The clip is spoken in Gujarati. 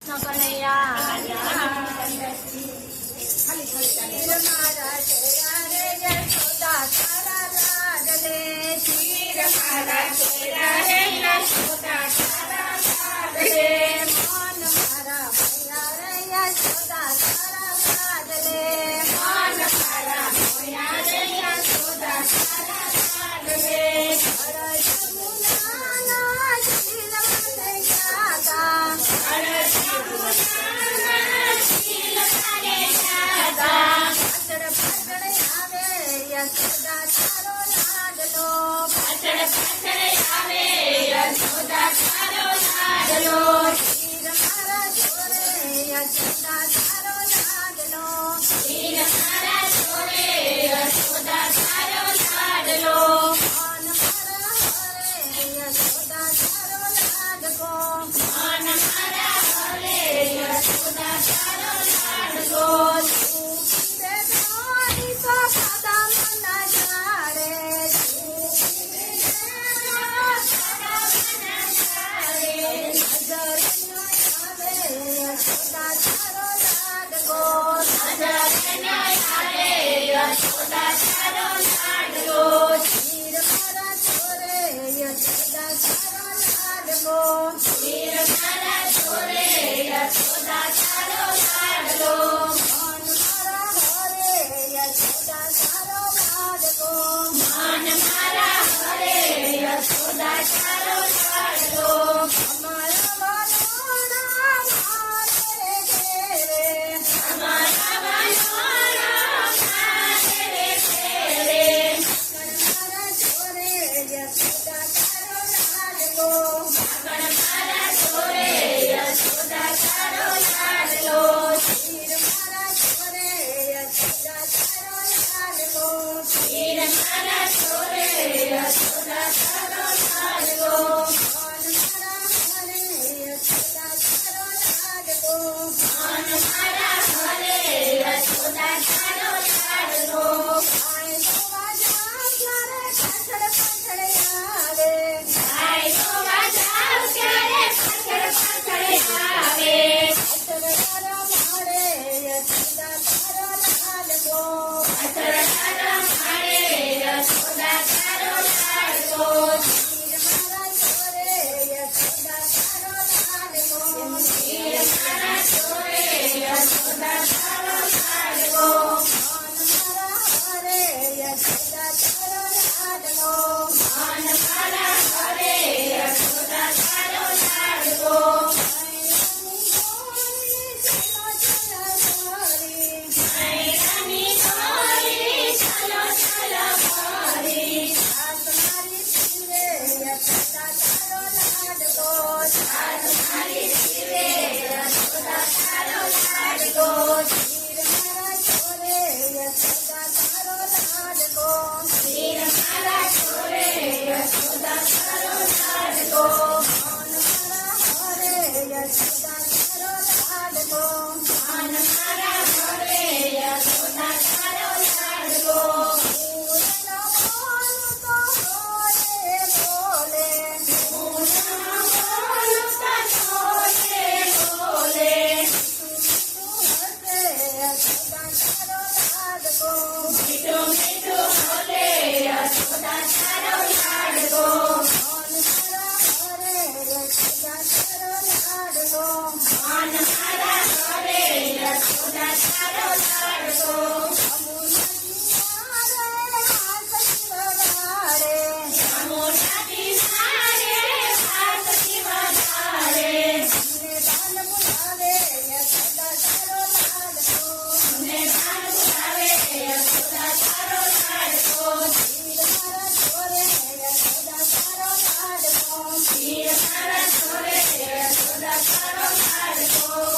કૃષ્ણ કનૈયા મારા ચેરા રે યશોદા તારા લાડલે શીર મારા ચેરા રે યશોદા તારા લાડલે મન મારા ભૈયા રે યશોદા તારા લાડલે મન મારા ભૈયા રે યશોદા તારા લાડલે યશોદા તારો લાડલો પાછળ પાછળ આવે યશોદા તારો લાડલો શીર મારા છોરે યશોદા તારો લાડલો શીર મારા છોરે યશોદા તારો લાડલો મન મારા હરે યશોદા તારો લાડકો મન મારા હરે યશોદા તારો લાડકો યશોદા તારો લાડલો શીર મારા છોરે યશોદા તારો લાડલો શીર મારા છોરે યશોદા તારો લાડલો મન મારા હરે યશોદા તારો લાડકો મન મારા હરે યશોદા તારો લાડલો અમારા વાલોડા મારે ઘેરે અમારા યશોદા તારો લાડકો